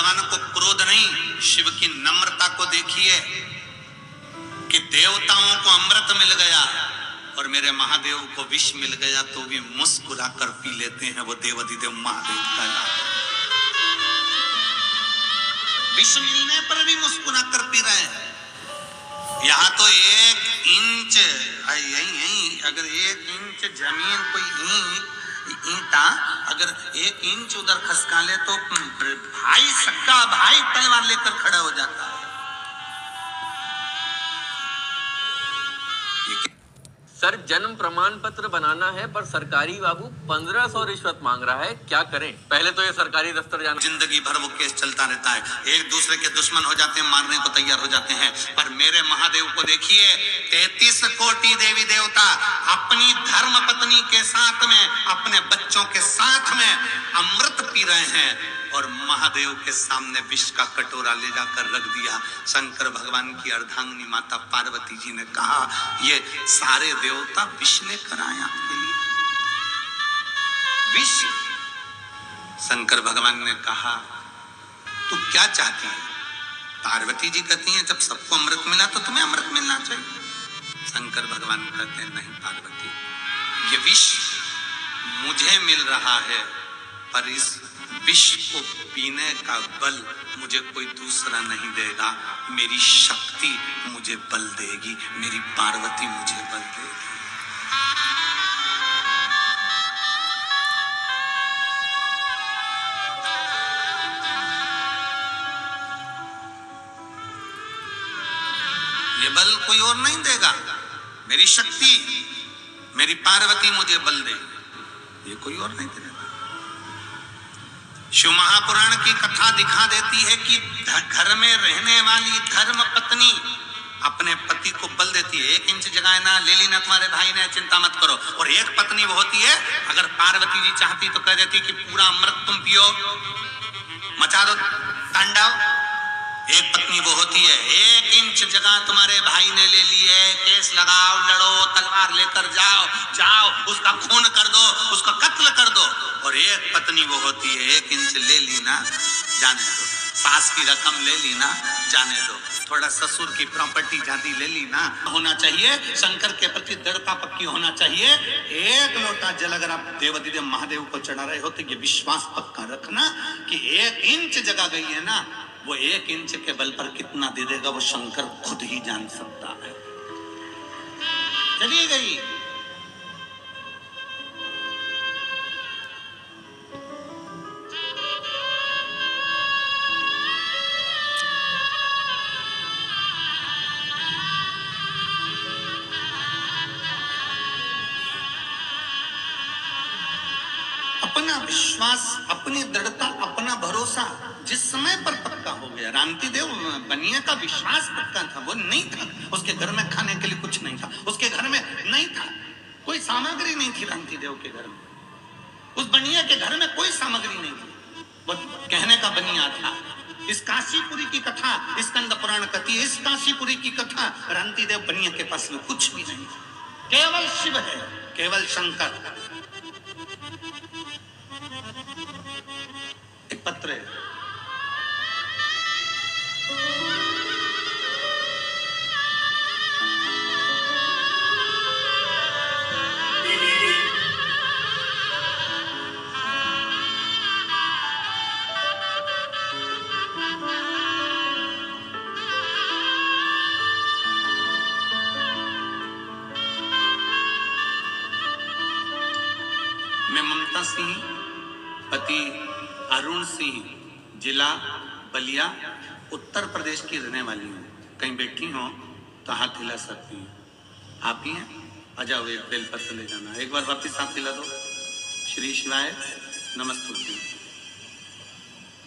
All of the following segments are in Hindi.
भगवान को क्रोध नहीं, शिव की नम्रता को देखिए कि देवताओं को अमृत मिल गया और मेरे महादेव को विष मिल गया तो भी मुस्कुरा कर पी लेते हैं। वो देवाधिदेव महादेव का विष मिलने पर भी मुस्कुरा कर पी रहे हैं। यहाँ तो 1 इंच अगर 1 इंच जमीन कोई ईंटा अगर 1 इंच उधर खसका ले तो भाई सक्का भाई तलवार लेकर खड़ा हो जाता है। सर जन्म प्रमाण पत्र बनाना है पर सरकारी बाबू 1500 रिश्वत मांग रहा है, क्या करें? पहले तो ये सरकारी दफ्तर जाना। जिंदगी भर वो केस चलता रहता है, एक दूसरे के दुश्मन हो जाते हैं, मारने को तैयार हो जाते हैं। पर मेरे महादेव को देखिए, 33 कोटि देवी देवता अपनी धर्म पत्नी के साथ में, अपने बच्चों के साथ में अमृत पी रहे हैं और महादेव के सामने विष का कटोरा ले जाकर रख दिया। शंकर भगवान की अर्धांगिनी माता पार्वती जी ने कहा, ये सारे देवता विष लेकर आए आपके लिए। विष। शंकर भगवान ने कहा, तू क्या चाहती है? पार्वती जी कहती हैं, जब सबको अमृत मिला तो तुम्हें अमृत मिलना चाहिए। शंकर भगवान कहते हैं, नहीं पार्वती, ये विष मुझे मिल रहा है पर इस विष को पीने का बल मुझे कोई दूसरा नहीं देगा। मेरी शक्ति मुझे बल देगी, मेरी पार्वती मुझे बल देगी। ये बल कोई और नहीं देगा, मेरी शक्ति, मेरी पार्वती मुझे बल देगी, ये कोई और नहीं देगा। शिव महापुराण की कथा दिखा देती है कि घर में रहने वाली धर्म पत्नी अपने पति को बल देती है। 1 इंच जगह ना ले ली ना तुम्हारे भाई ने, चिंता मत करो। और एक पत्नी वो होती है, अगर पार्वती जी चाहती तो कह देती कि पूरा अमृत तुम पियो, मचा दो तांडव। एक पत्नी वो होती है, 1 इंच जगह तुम्हारे भाई ने ले ली है, केस लगाओ, लड़ो, तलवार लेकर जाओ, उसका खून कर दो, उसका कत्ल कर दो। और एक पत्नी वो होती है, 1 इंच ले ली ना, जाने दो। सास की रकम ले ली ना, जाने दो। थोड़ा ससुर की प्रॉपर्टी जाती ले ली ना। होना चाहिए शंकर के प्रति दृढ़ता पक्की होना चाहिए। 1 लोटा जल अगर आप देवाधिदेव महादेव को चढ़ा रहे हो तो ये विश्वास पक्का रखना कि 1 इंच जगह गई है ना, वो 1 इंच के बल पर कितना दे देगा वो शंकर खुद ही जान सकता है। चली गई। अपना विश्वास, अपनी दृढ़ता, अपना भरोसा जिस समय पर पक्का हो गया। रामतीदेव बनिया का विश्वास पक्का था, वो नहीं था, उसके घर में खाने के लिए कुछ नहीं था, उसके घर में नहीं था, कोई सामग्री नहीं थी रामतीदेव के घर में। उस बनिया के घर में कोई सामग्री नहीं थी, वो कहने का बनिया था। इस काशीपुरी की कथा स्कंद पुराण कहती है, इस काशीपुरी की कथा रामतीदेव बनिया के पास में कुछ भी नहीं, केवल शिव है, केवल शंकर। एक पत्र है, मैं ममता सिंह, पति अरुण सिंह, जिला बलिया, उत्तर प्रदेश की रहने वाली हूँ। कहीं बैठी हो तो हाथ हिला सकती हैं। आप ही हैं? आ जाओ, एक बेलपत्र ले जाना। एक बार वापिस हाथ हिला दो। श्री शिवाय नमस्तुभ्यं।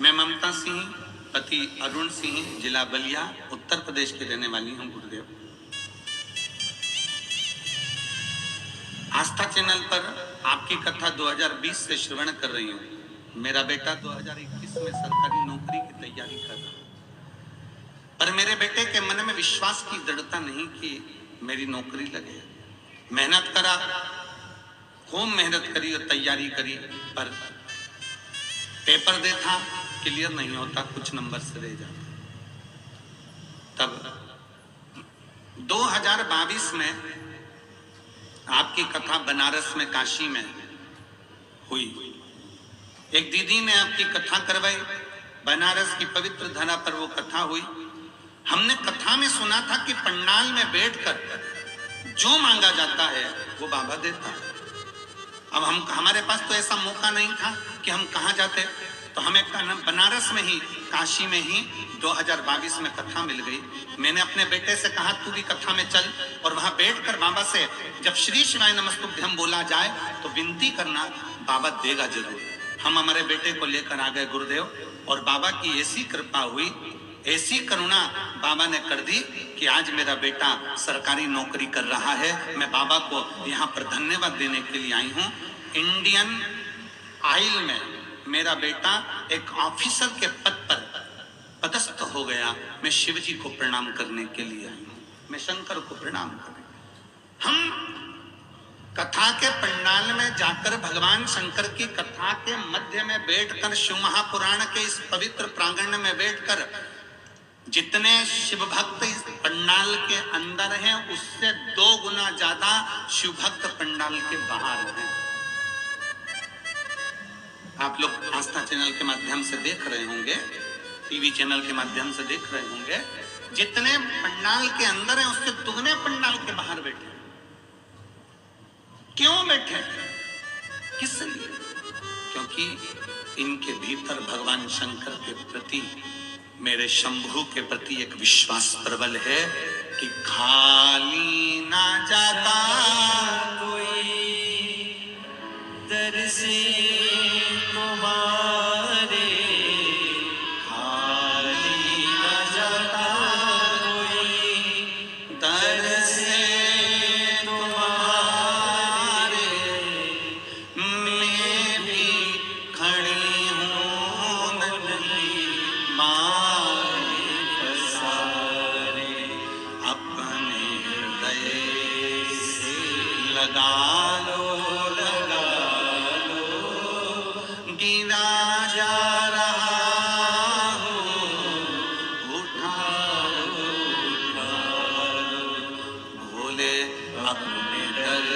मैं ममता सिंह, पति अरुण सिंह, जिला बलिया, उत्तर प्रदेश की रहने वाली हूँ। गुरुदेव, आस्था चैनल पर आपकी कथा 2020 से श्रवण कर रही हूँ। मेरा बेटा 2021 में सरकारी नौकरी की तैयारी कर रहा है, पर मेरे बेटे के मन में विश्वास की दृढ़ता नहीं कि मेरी नौकरी लगे। मेहनत करा, खूब मेहनत करी और तैयारी करी, पर पेपर देखा क्लियर नहीं होता, कुछ नंबर से रह जाता। तब 2022 में आपकी कथा बनारस में, काशी में हुई। एक दीदी ने आपकी कथा करवाई, बनारस की पवित्र धरा पर वो कथा हुई। हमने कथा में सुना था कि पंडाल में बैठकर जो मांगा जाता है वो बाबा देता है। अब हमारे पास तो ऐसा मौका नहीं था कि हम कहाँ जाते, तो हमें बनारस में ही, काशी में ही 2022 में कथा मिल गई। मैंने अपने बेटे से कहा तू भी कथा में चल, और वहां बैठकर बाबा से जब श्री शिवाय नमस्तुभ्यम बोला जाए तो विनती करना, बाबा देगा जरूर। हम हमारे बेटे को लेकर आ गए गुरुदेव, और बाबा की ऐसी कृपा हुई, ऐसी करुणा बाबा ने कर दी कि आज मेरा बेटा सरकारी नौकरी कर रहा है। मैं बाबा को यहाँ पर धन्यवाद देने के लिए आई हूँ। इंडियन ऑयल में मेरा बेटा एक ऑफिसर के पद पर पदस्थ हो गया। मैं शिव जी को प्रणाम करने के लिए आई हूँ, मैं शंकर को प्रणाम करने। हम कथा के पंडाल में जाकर भगवान शंकर की कथा के मध्य में बैठकर, शिव महापुराण के इस पवित्र प्रांगण में बैठकर जितने शिव भक्त इस पंडाल के अंदर हैं, उससे 2 गुना ज्यादा शिव भक्त पंडाल के बाहर हैं। आप लोग आस्था चैनल के माध्यम से देख रहे होंगे, टीवी चैनल के माध्यम से देख रहे होंगे, जितने पंडाल के अंदर हैं उससे दुगने पंडाल के बाहर बैठे। क्यों बैठे? किस लिए? क्योंकि इनके भीतर भगवान शंकर के प्रति, मेरे शंभु के प्रति एक विश्वास प्रबल है कि खाली ना जाता कोई दर से तुम्हारे, खाली ना जाता कोई दर से तुम्हारे, मैं भी खड़ी हूँ नन्ही मारे पसारे, अपने हृदय से लगा लो, गिरा जा रहा हूँ, उठा लो, भोले अपने दर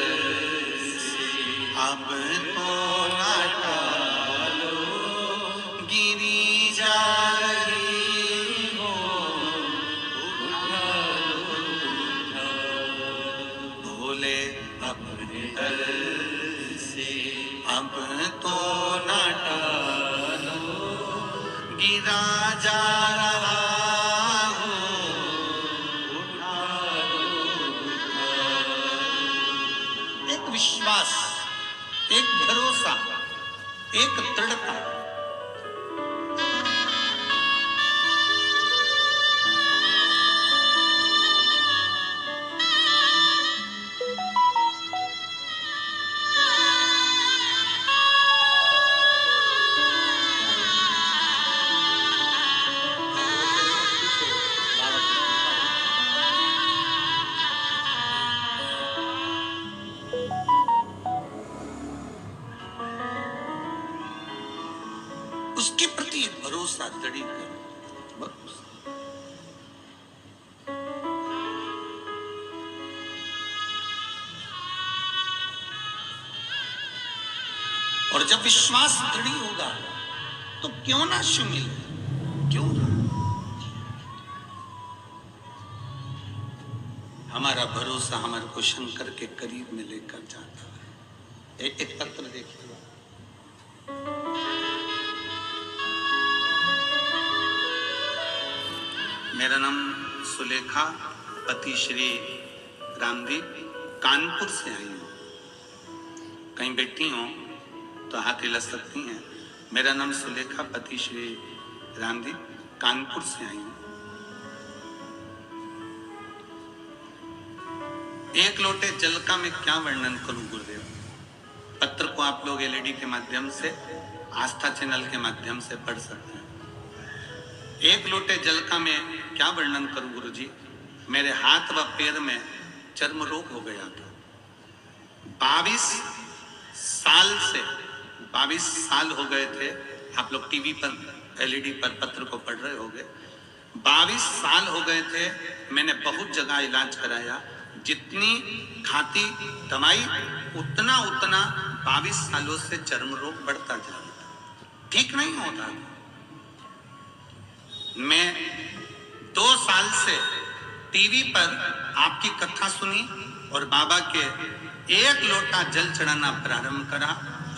से अब तो ना टालो, गिरी जा रही हो, उठा लो, भोले अपने दर से अब तो ना टालो, गिरा जा रहा हूँ, उठा लो। एक विश्वास, एक भरोसा, एक दृढ़ता। उसके प्रति एक भरोसा दृढ़ करो, बस। और जब विश्वास दृढ़ होगा तो क्यों ना शिव मिले, क्यों ना। हमारा भरोसा हमारे को शंकर के करीब में लेकर जाता है। एक पत्र देखिए, मेरा नाम सुलेखा, पति श्री रामदीप, कानपुर से आई हूँ। कहीं बैठी हो तो हाथ हिला सकती हैं। मेरा नाम सुलेखा, पति श्री रामदीप, कानपुर से आई हूँ। एक लोटे जल का मैं क्या वर्णन करूं गुरुदेव। पत्र को आप लोग एलईडी के माध्यम से, आस्था चैनल के माध्यम से पढ़ सकते हैं। एक लोटे जल का मैं क्या वर्णन करूं गुरुजी। मेरे हाथ व पैर में चर्म रोग हो गया था। 22 साल हो गए थे। आप लोग टीवी पर एलईडी पर पत्र को पढ़ रहे होंगे। 22 साल हो गए थे, मैंने बहुत जगह इलाज कराया, जितनी खाती दवाई उतना 22 सालों से चर्म रोग बढ़ता जा रहा था, ठीक नहीं होता। मैं 2 साल से टीवी पर आपकी कथा सुनी और बाबा के 1 लोटा जल चढ़ाना प्रारंभ करा,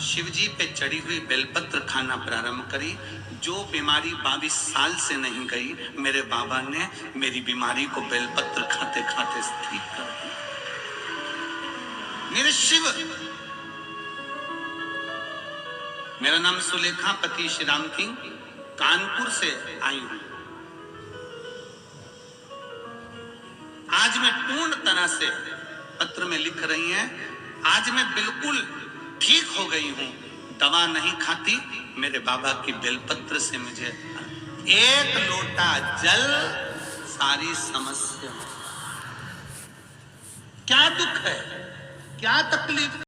शिवजी पे चढ़ी हुई बेलपत्र खाना प्रारंभ करी। जो बीमारी 22 साल से नहीं गई, मेरे बाबा ने मेरी बीमारी को बेलपत्र खाते खाते ठीक कर दिया। मेरे शिव, मेरा नाम सुलेखा पति श्री राम किंग, कानपुर से आई हूं। आज मैं पूर्ण तरह से पत्र में लिख रही हैं, आज मैं बिल्कुल ठीक हो गई हूं, दवा नहीं खाती, मेरे बाबा की बेलपत्र से मुझे 1 लोटा जल सारी समस्या। क्या दुख है, क्या तकलीफ